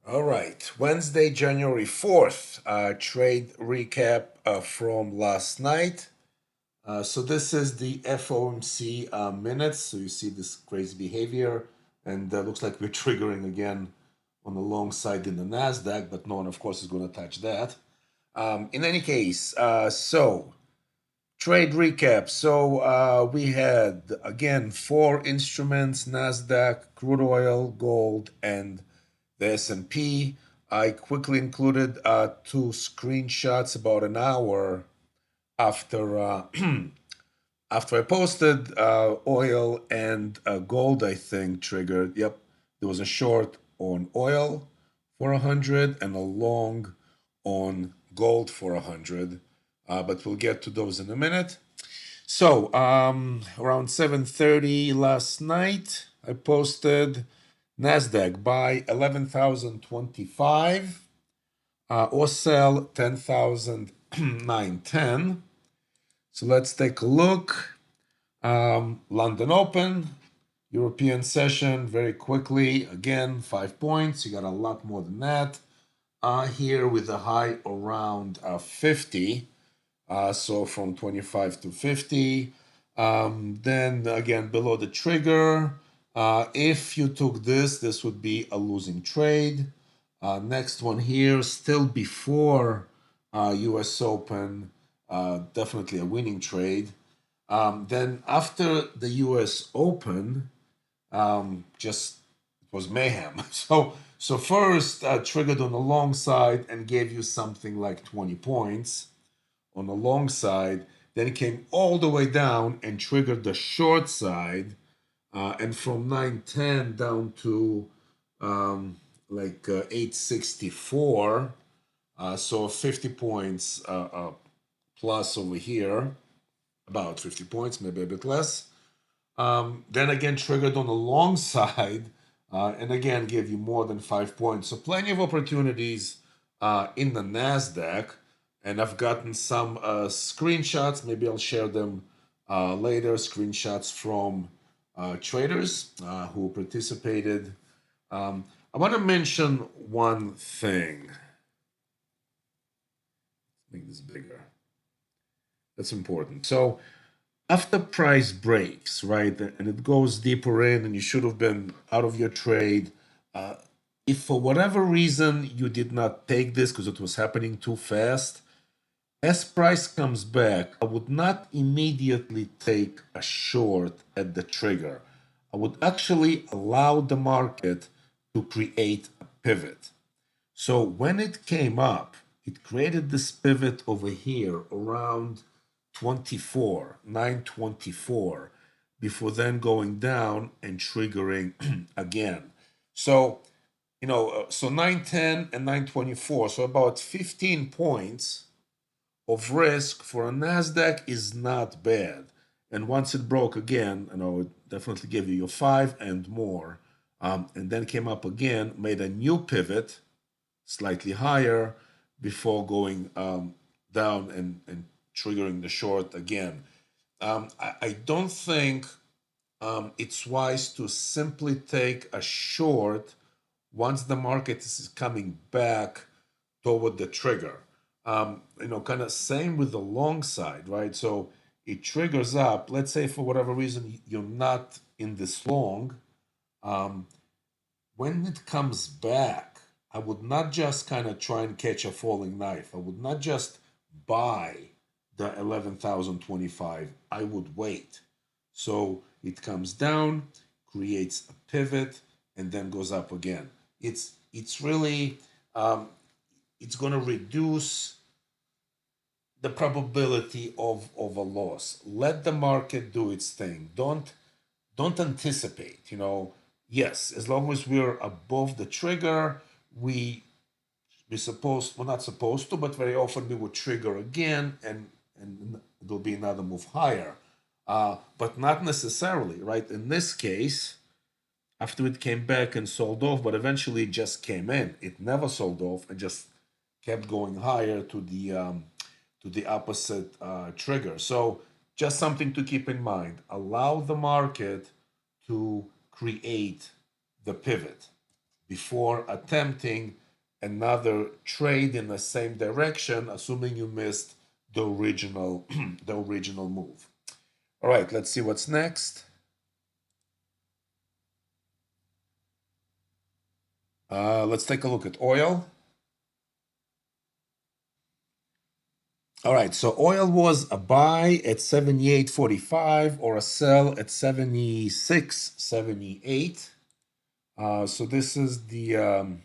All right, Wednesday, January 4th, trade recap from last night. So this is the FOMC minutes. So you see this crazy behavior, and looks like we're triggering again on the long side in the Nasdaq, but no one, of course, is going to touch that. In any case, so trade recap. So we had again four instruments: Nasdaq, crude oil, gold, and the S&P. I quickly included two screenshots about an hour after after I posted. Oil and gold, I think, triggered. Yep, there was a short on oil for 100 and a long on gold for 100. But we'll get to those in a minute. So around 7:30 last night, I posted Nasdaq buy 11,025 or sell 10,910. So let's take a look. London Open, European session, very quickly. Again, 5 points. You got a lot more than that. Here with a high around 50. So from 25 to 50. Then again, below the trigger, if you took this would be a losing trade. Next one here, still before US Open, definitely a winning trade. Then after the US Open, just it was mayhem. So first triggered on the long side and gave you something like 20 points on the long side. Then it came all the way down and triggered the short side, and from 910 down to like 864. So 50 points plus over here, about 50 points, maybe a bit less. Then again, triggered on the long side, and again, gave you more than 5 points. So plenty of opportunities in the NASDAQ. And I've gotten some screenshots. Maybe I'll share them later. Screenshots from traders who participated. I want to mention one thing. Make this bigger. That's important. So after price breaks, right, and it goes deeper in, and you should have been out of your trade. Uh, if for whatever reason you did not take this because it was happening too fast, as price comes back, I would not immediately take a short at the trigger. I would actually allow the market to create a pivot. So when it came up, it created this pivot over here around 24, 924, before then going down and triggering again. So, so 910 and 924, so about 15 points of risk for a Nasdaq is not bad. And once it broke again, it definitely gave you your five and more. And then came up again, made a new pivot, slightly higher, before going down and triggering the short again. I don't think it's wise to simply take a short once the market is coming back toward the trigger. Kind of same with the long side, right? So it triggers up. Let's say for whatever reason you're not in this long. When it comes back, I would not just kind of try and catch a falling knife. I would not just buy the 11,025. I would wait. So it comes down, creates a pivot, and then goes up again. It's really it's going to reduce the probability of a loss. Let the market do its thing. Don't anticipate. Yes, as long as we're above the trigger, we're not supposed to, but very often we would trigger again, and there'll be another move higher. But not necessarily, right? In this case, after it came back and sold off, but eventually it just came in. It never sold off and just kept going higher to the opposite trigger. So just something to keep in mind. Allow the market to create the pivot. before attempting another trade in the same direction, assuming you missed the original the original move. All right, let's see what's next. Let's take a look at oil. All right, so oil was a buy at 78.45 or a sell at 76.78. So this is the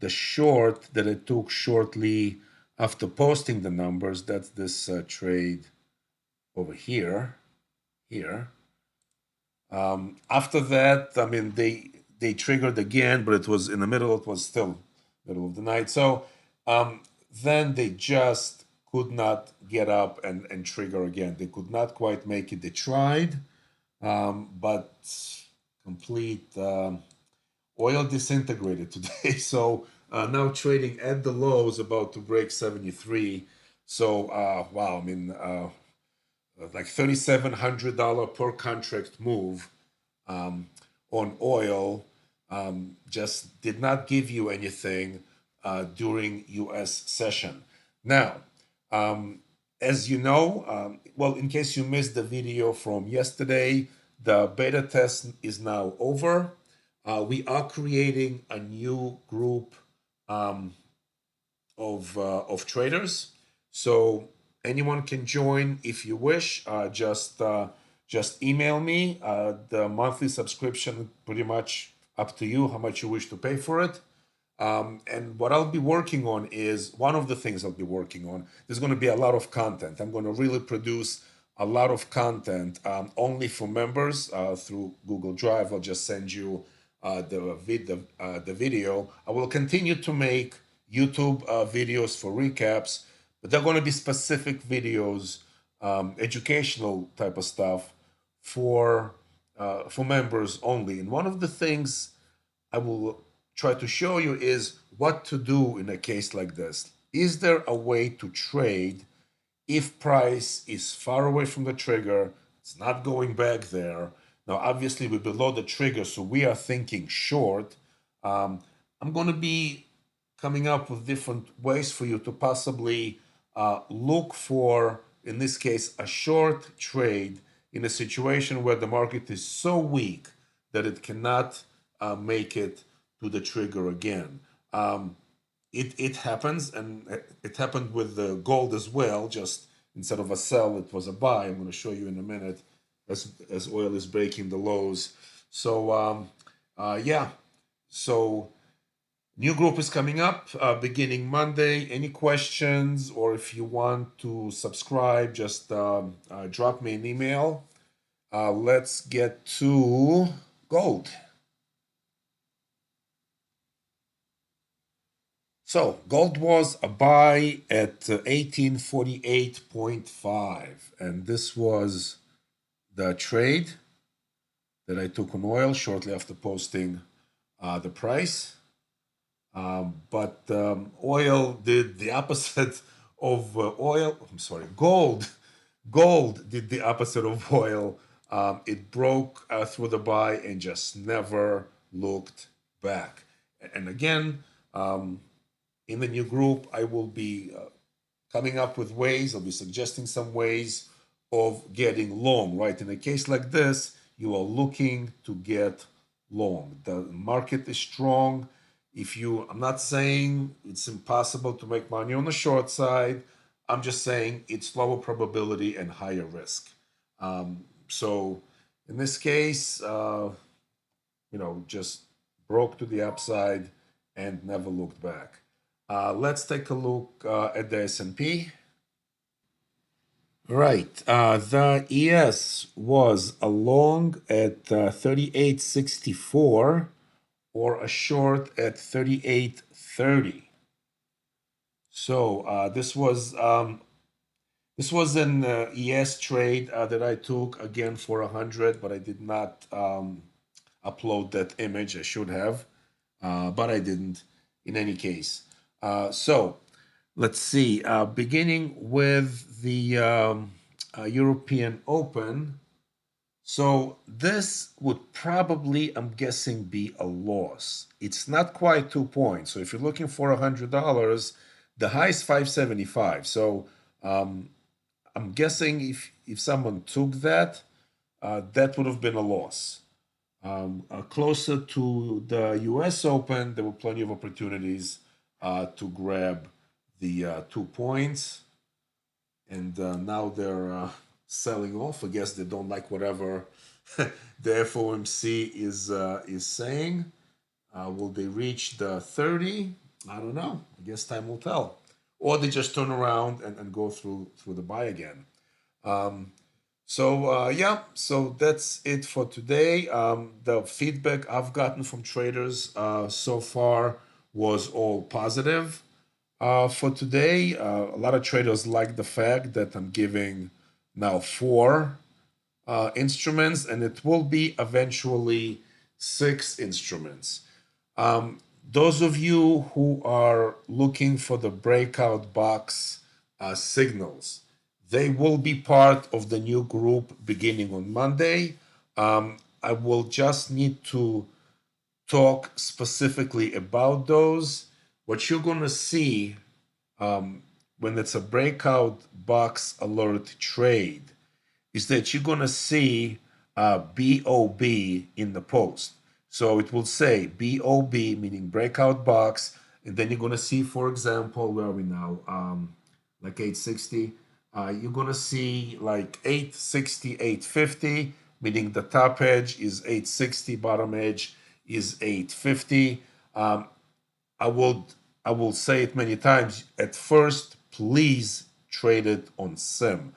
short that I took shortly after posting the numbers. That's this trade over here. After that, I mean, they triggered again, but it was in the middle. It was still middle of the night. So then they just could not get up and trigger again. They could not quite make it. They tried, but complete oil disintegrated today. So now trading at the lows, about to break 73. So wow, I mean, like $3,700 per contract move on oil just did not give you anything during U.S. session. Now, as you know, well, in case you missed the video from yesterday, the beta test is now over. We are creating a new group of traders, so anyone can join if you wish. Just email me. The monthly subscription pretty much up to you how much you wish to pay for it. And what I'll be working on is one of the things I'll be working on. There's going to be a lot of content. I'm going to really produce a lot of content only for members through Google Drive. I'll just send you the video. I will continue to make YouTube videos for recaps, but they're going to be specific videos, educational type of stuff for members only. And one of the things I will try to show you is what to do in a case like this. Is there a way to trade if price is far away from the trigger, it's not going back there? Now, obviously, we're below the trigger, so we are thinking short. I'm going to be coming up with different ways for you to possibly look for, in this case, a short trade in a situation where the market is so weak that it cannot make it to the trigger again. It happens, and it happened with the gold as well. Just instead of a sell, it was a buy. I'm going to show you in a minute as oil is breaking the lows. So yeah, so new group is coming up beginning Monday. Any questions, or if you want to subscribe, just drop me an email. Let's get to gold. So gold was a buy at 1848.5, and this was the trade that I took on oil shortly after posting the price. But oil did the opposite of oil. I'm sorry, gold. Gold did the opposite of oil. It broke through the buy and just never looked back. And again, in the new group, I will be coming up with ways, I'll be suggesting some ways of getting long, right? In a case like this, you are looking to get long. The market is strong. I'm not saying it's impossible to make money on the short side. I'm just saying it's lower probability and higher risk. So in this case, just broke to the upside and never looked back. Let's take a look at the S&P. Right, the ES was a long at 38.64 or a short at 38.30. So this was an ES trade that I took again for 100, but I did not upload that image. I should have, but I didn't in any case. So let's see, beginning with the European Open. So this would probably, I'm guessing, be a loss. It's not quite 2 points. So if you're looking for $100, the high is 575. So um, I'm guessing if someone took that, that would have been a loss. Closer to the U.S. Open, there were plenty of opportunities to grab the 2 points, and now they're selling off. I guess they don't like whatever the FOMC is saying. Will they reach the 30? I don't know. I guess time will tell. Or they just turn around and go through the buy again. Yeah, so that's it for today. The feedback I've gotten from traders so far was all positive. For today, a lot of traders like the fact that I'm giving now four instruments, and it will be eventually six instruments. Those of you who are looking for the breakout box signals, they will be part of the new group beginning on Monday. I will just need to talk specifically about those. What you're going to see when it's a breakout box alert trade is that you're going to see BOB in the post. So it will say BOB, meaning breakout box. And then you're going to see, for example, where are we now? Like 860. You're going to see like 860, 850, meaning the top edge is 860, bottom edge is 850. I will I will say it many times. At first, please trade it on sim.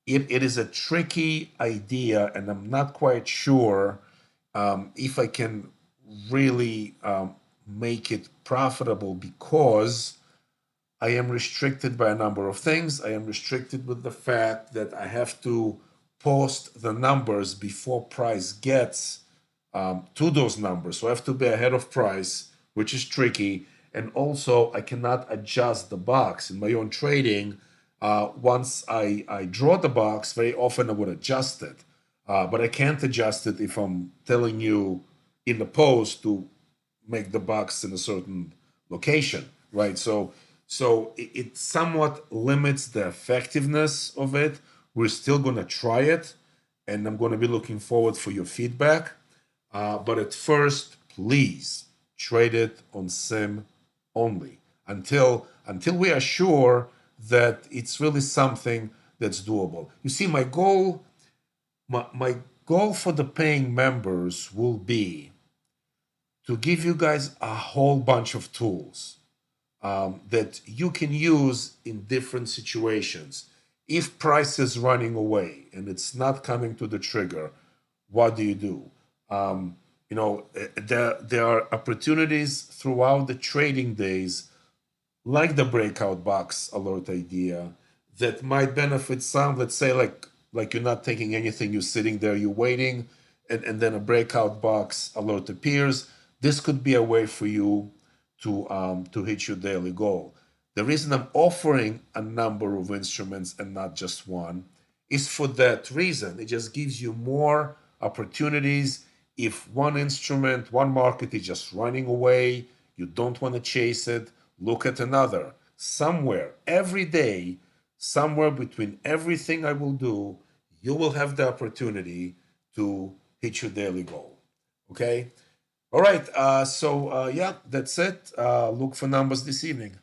It is a tricky idea, and I'm not quite sure if I can really make it profitable because I am restricted by a number of things. I am restricted with the fact that I have to post the numbers before price gets to those numbers. So I have to be ahead of price, which is tricky. And also, I cannot adjust the box in my own trading. Once I draw the box, very often I would adjust it. But I can't adjust it if I'm telling you in the post to make the box in a certain location, right? So it somewhat limits the effectiveness of it. We're still going to try it, and I'm going to be looking forward for your feedback. But at first, please trade it on sim only until we are sure that it's really something that's doable. You see, my goal for the paying members will be to give you guys a whole bunch of tools that you can use in different situations. If price is running away and it's not coming to the trigger, what do you do? There are opportunities throughout the trading days, like the breakout box alert idea, that might benefit some. Let's say like you're not taking anything, you're sitting there, you're waiting, and then a breakout box alert appears. This could be a way for you to hit your daily goal. The reason I'm offering a number of instruments and not just one is for that reason. It just gives you more opportunities. If one instrument, one market is just running away, you don't want to chase it, look at another. Somewhere, every day, somewhere between everything I will do, you will have the opportunity to hit your daily goal. Okay? All right. Yeah, that's it. Look for numbers this evening.